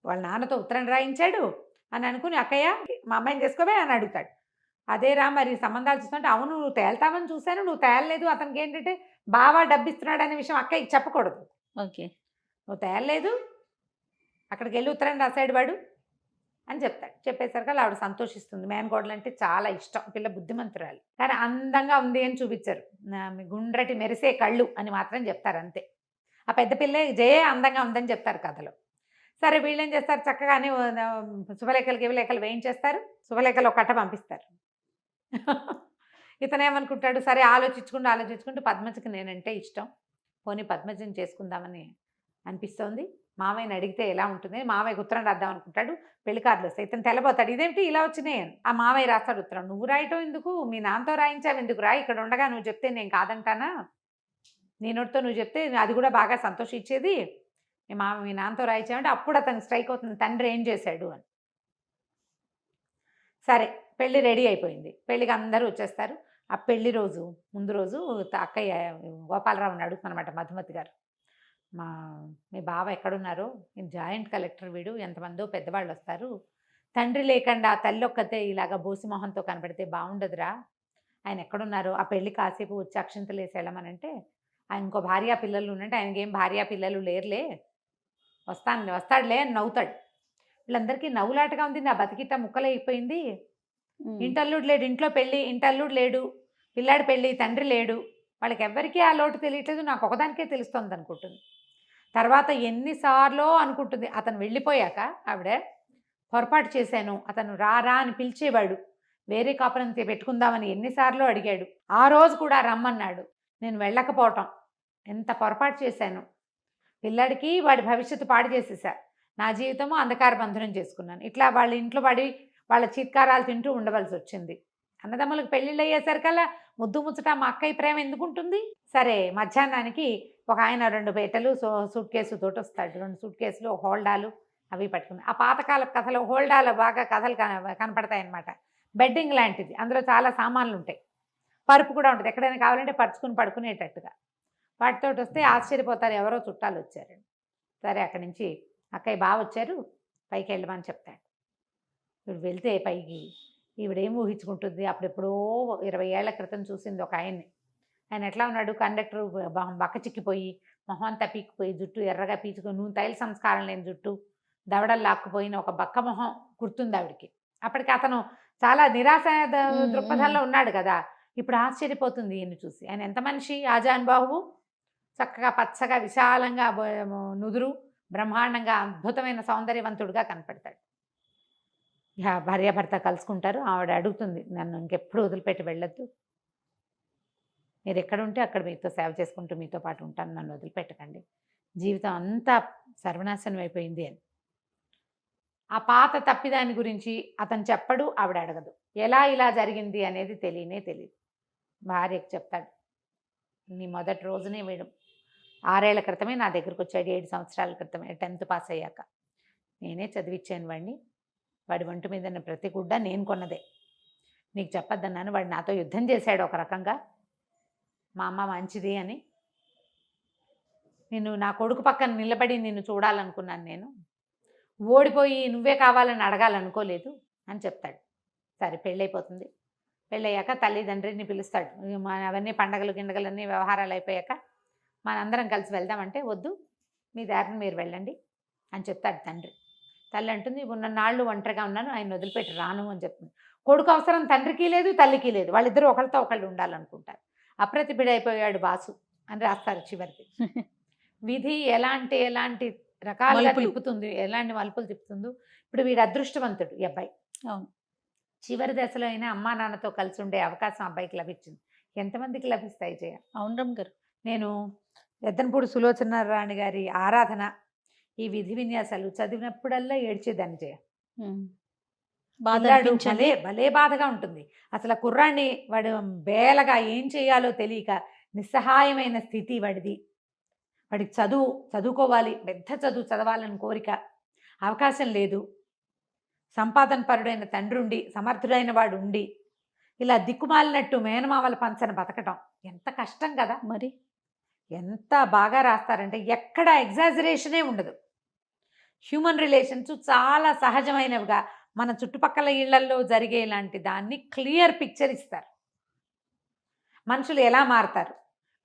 వాళ్ళ నాన్నతో ఉత్తరం రాయించాడు అని అనుకుని, అక్కయ్య మా అమ్మాయిని చేసుకోవే అని అడుగుతాడు. అదేరా మరి సంబంధాలు చూస్తుంటే, అవును నువ్వు తేల్తామని చూశాను, నువ్వు తేలలేదు, అతనికి ఏంటంటే బాగా డబ్బిస్తున్నాడు అనే విషయం అక్కయ్యకి చెప్పకూడదు. ఓకే, నువ్వు తేలలేదు, అక్కడికి వెళ్ళి ఉత్తరం రాశాడు వాడు అని చెప్తాడు. చెప్పేసరికి ఆవిడ సంతోషిస్తుంది. మేనకోడలు అంటే చాలా ఇష్టం, పిల్ల బుద్ధిమంతురాలు, కానీ అందంగా ఉంది అని చూపించారు, గుండ్రటి మెరిసే కళ్ళు అని మాత్రం చెప్తారు అంతే. ఆ పెద్ద పిల్ల జయే అందంగా ఉందని చెప్తారు కథలో. సరే వీళ్ళు ఏం చేస్తారు, చక్కగానే శుభలేఖలు గివలేఖలు వేయించేస్తారు, శుభలేఖలు ఒక కట్ట పంపిస్తారు. ఇతను ఏమనుకుంటాడు, సరే ఆలోచించుకుంటూ పద్మజకి నేనంటే ఇష్టం, పోనీ పద్మజని చేసుకుందామని అనిపిస్తోంది, మామయ్యని అడిగితే ఎలా ఉంటుంది, మామయ్యకి ఉత్తరం రాద్దాం అనుకుంటాడు. పెళ్లి కార్డులు వస్తాయి, ఇతను తెల్లబోతాడు, ఇదేంటి ఇలా వచ్చినాయి. ఆ మామయ్య రాస్తాడు ఉత్తరం, నువ్వు రాయటం ఎందుకు, మీ నాన్నతో రాయించావు ఎందుకు రా, ఇక్కడ ఉండగా నువ్వు చెప్తే నేను కాదంటానా, నీ నోటితో నువ్వు చెప్తే అది కూడా బాగా సంతోషించేది. మీ నాన్నతో రాయించామంటే అప్పుడు అతనికి స్ట్రైక్ అవుతుంది, తండ్రి ఏం చేశాడు అని. సరే పెళ్ళి రెడీ అయిపోయింది. పెళ్ళికి అందరూ వచ్చేస్తారు. ఆ పెళ్లి రోజు ముందు రోజు అక్కయ్య గోపాలరావుని అడుగుతున్నమాట మధుమతి గారు, మీ బావ ఎక్కడున్నారు, జాయింట్ కలెక్టర్ వీడు, ఎంతమందో పెద్దవాళ్ళు వస్తారు, తండ్రి లేకుండా తల్లి ఒక్కతే ఇలాగ బోసిమోహంతో కనపడితే బాగుండదురా, ఆయన ఎక్కడున్నారు, ఆ పెళ్ళి కాసేపు వచ్చి అక్షింతలు వేసి వెళ్ళమనంటే, ఆయన ఇంకో భార్యా పిల్లలు ఉన్నంటే ఆయనకి ఏం భార్యా పిల్లలు లేరులే, వస్తాడులే అని నవ్వుతాడు. వీళ్ళందరికీ నవ్వులాటగా ఉంది. నా బతికిట్ట ముక్కలైపోయింది. ఇంటల్లుడు లేడు, ఇంట్లో పెళ్ళి, ఇంటల్లుడు లేడు, పిల్లాడి పెళ్ళి, తండ్రి లేడు, వాళ్ళకి ఎవ్వరికీ ఆ లోటు తెలియట్లేదు, నాకు ఒకదానికే తెలుస్తుంది అనుకుంటుంది. తర్వాత ఎన్నిసార్లు అనుకుంటుంది. అతను వెళ్ళిపోయాక ఆవిడ పొరపాటు చేశాను, అతను రా అని పిలిచేవాడు, వేరే కాపురం పెట్టుకుందామని ఎన్నిసార్లు అడిగాడు, ఆ రోజు కూడా రమ్మన్నాడు, నేను వెళ్ళకపోవటం ఎంత పొరపాటు చేశాను, పిల్లాడికి వాడి భవిష్యత్తు పాడు చేసేసా, నా జీవితము అంధకార బంధనం చేసుకున్నాను, ఇట్లా వాళ్ళ ఇంట్లో పడి వాళ్ళ చిత్కారాలు తింటూ ఉండవలసి వచ్చింది. అన్నదమ్ములకు పెళ్ళిళ్ళు అయ్యేసరికల్లా ముద్దు ముచ్చట మా అక్కయ్య ప్రేమ ఎందుకుంటుంది. సరే మధ్యాహ్నానికి ఒక ఆయన 2 పెట్టెలు సూట్ కేసు తోటి వస్తాడు, 2 సూట్ కేసులు, హోల్డాలు అవి పట్టుకుని. ఆ పాతకాల కథలో హోల్డాలు బాగా కథలు కనపడతాయి అన్నమాట. బెడ్డింగ్ లాంటిది, అందులో చాలా సామాన్లు ఉంటాయి, పరుపు కూడా ఉంటుంది, ఎక్కడైనా కావాలంటే పరుచుకుని పడుకునేటట్టుగా. వాటితోటి వస్తే ఆశ్చర్యపోతారు, ఎవరో చుట్టాలు వచ్చారండి. సరే అక్కడి నుంచి అక్కయ్య బావ వచ్చారు, పైకి వెళ్ళమని చెప్తాడు. ఇప్పుడు వెళ్తే పైకి ఈవిడేం ఊహించుకుంటుంది, అప్పుడెప్పుడో 20 ఏళ్ల క్రితం చూసింది ఒక ఆయన్ని. ఆయన ఎట్లా ఉన్నాడు, కండక్టర్ బక్క చిక్కిపోయి, మొహం అంతా పీక్కుపోయి, జుట్టు ఎర్రగా పీచుకొని, నూనె తైల సంస్కారం లేని జుట్టు, దవడలు లాక్కుపోయిన ఒక బక్క మొహం గుర్తుంది ఆవిడికి. అప్పటికి అతను చాలా నిరాశ దృక్పథంలో ఉన్నాడు కదా. ఇప్పుడు ఆశ్చర్యపోతుంది ఈయన్ని చూసి. ఆయన ఎంత మనిషి, ఆజానుబాహువు, చక్కగా పచ్చగా విశాలంగా నుదురు, బ్రహ్మాండంగా అద్భుతమైన సౌందర్యవంతుడుగా కనపడతాడు. ఇక భార్యాభర్త కలుసుకుంటారు. ఆవిడ అడుగుతుంది, నన్ను ఇంకెప్పుడు వదిలిపెట్టి వెళ్ళొద్దు, మీరు ఎక్కడుంటే అక్కడ మీతో సేవ చేసుకుంటూ మీతో పాటు ఉంటాను, నన్ను వదిలిపెట్టకండి, జీవితం అంతా సర్వనాశనం అయిపోయింది అని. ఆ పాత తప్పిదాని గురించి అతను చెప్పడు, ఆవిడ అడగదు. ఎలా ఇలా జరిగింది అనేది తెలియదు. భార్యకు చెప్తాడు, నీ మొదటి రోజునే వీడు 6 ఏళ్ల క్రితమే నా దగ్గరకు వచ్చాడు, 7 సంవత్సరాల క్రితమే, 10th పాస్ అయ్యాక నేనే చదివించాను వాడిని, వాడి ఒంటి మీద ప్రతి గుడ్డ నేను కొన్నదే, నీకు చెప్పొద్దన్నాను, వాడు నాతో యుద్ధం చేశాడు ఒక రకంగా, మా అమ్మ మంచిది అని, నేను నా కొడుకు పక్కన నిలబడి నిన్ను చూడాలనుకున్నాను, నేను ఓడిపోయి నువ్వే కావాలని అడగాలనుకోలేదు అని చెప్తాడు. సరే పెళ్ళైపోతుంది. పెళ్ళయ్యాక తల్లిదండ్రిని పిలుస్తాడు. అవన్నీ పండగలు గిండగలన్నీ వ్యవహారాలు అయిపోయాక మనందరం కలిసి వెళ్దామంటే, వద్దు మీ దారిని మీరు వెళ్ళండి అని చెప్తాడు తండ్రి. తల్లి అంటుంది, ఉన్న నాళ్ళు ఒంటరిగా ఉన్నాను, ఆయన వదిలిపెట్టి రాను అని చెప్తుంది. కొడుకు అవసరం తండ్రికి లేదు, తల్లికి లేదు, వాళ్ళిద్దరూ ఒకరితో ఒకళ్ళు ఉండాలనుకుంటారు. అప్రతిభుడైపోయాడు బాసు అని రాస్తారు చివరికి. విధి ఎలాంటి రకాలుగా తిప్పుతుంది, ఎలాంటి మలుపులు తిప్పుతుందో. ఇప్పుడు వీడు అదృష్టవంతుడు ఈ అబ్బాయి. అవును, చివరి దశలో అయినా అమ్మా నాన్నతో కలిసి ఉండే అవకాశం అబ్బాయికి లభించింది. ఎంతమందికి లభిస్తాయి జయ? అవును రమ్మ గారు. నేను ఎద్దనపూడి సులోచనారాణి గారి ఆరాధన, ఈ విధి విన్యాసాలు చదివినప్పుడల్లా ఏడ్చేదాన్ని జయ. భలే బాధగా ఉంటుంది. అసలు కుర్రాన్ని వాడు బేలగా ఏం చేయాలో తెలియక నిస్సహాయమైన స్థితి వాడిది. వాడికి చదువుకోవాలి, పెద్ద చదువు చదవాలని కోరిక, అవకాశం లేదు. సంపాదన పరుడైన తండ్రి ఉండి, సమర్థుడైన వాడు ఉండి, ఇలా దిక్కుమాలినట్టు మేనమామల పంచన బతకటం ఎంత కష్టం కదా. మరి ఎంత బాగా రాస్తారంటే ఎక్కడ ఎగ్జాజరేషనే ఉండదు. హ్యూమన్ రిలేషన్స్ చాలా సహజమైనవిగా మన చుట్టుపక్కల ఇళ్లల్లో జరిగే లాంటి దాన్ని క్లియర్ పిక్చర్ ఇస్తారు. మనుషులు ఎలా మారుతారు,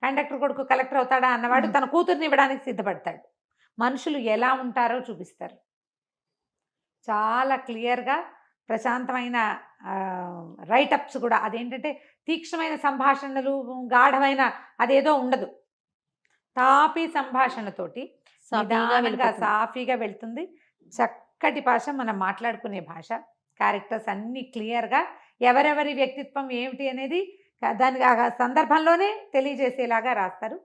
కండక్టర్ కొడుకు కలెక్టర్ అవుతాడా అన్నవాడు తన కూతుర్ని ఇవ్వడానికి సిద్ధపడతాడు. మనుషులు ఎలా ఉంటారో చూపిస్తారు. చాలా క్లియర్గా ప్రశాంతమైన రైటప్స్ కూడా. అదేంటంటే తీక్షణమైన సంభాషణలు, గాఢమైన అదేదో ఉండదు. తాపీ సంభాషణతోటి నిదానంగా సాఫీగా వెళ్తుంది. చక్కటి భాష, మనం మాట్లాడుకునే భాష. క్యారెక్టర్స్ అన్నీ క్లియర్గా ఎవరెవరి వ్యక్తిత్వం ఏమిటి అనేది దానికి ఆ సందర్భంలోనే తెలియజేసేలాగా రాస్తారు.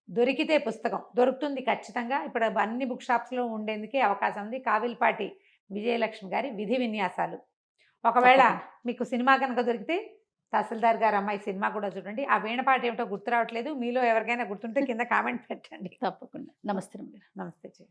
దొరికితే పుస్తకం దొరుకుతుంది ఖచ్చితంగా. ఇప్పుడు అన్ని బుక్ షాప్స్లో ఉండేందుకే అవకాశం ఉంది. కావిల్పాటి విజయలక్ష్మి గారి విధి విన్యాసాలు. ఒకవేళ మీకు సినిమా కనుక దొరికితే తహసీల్దార్ గారు అమ్మాయి సినిమా కూడా చూడండి. ఆ వీణ పాట ఏమిటో గుర్తు రావట్లేదు. మీలో ఎవరికైనా గుర్తుంటే కింద కామెంట్ పెట్టండి. తప్పకుండా. నమస్తే రమ్య గారు. నమస్తే.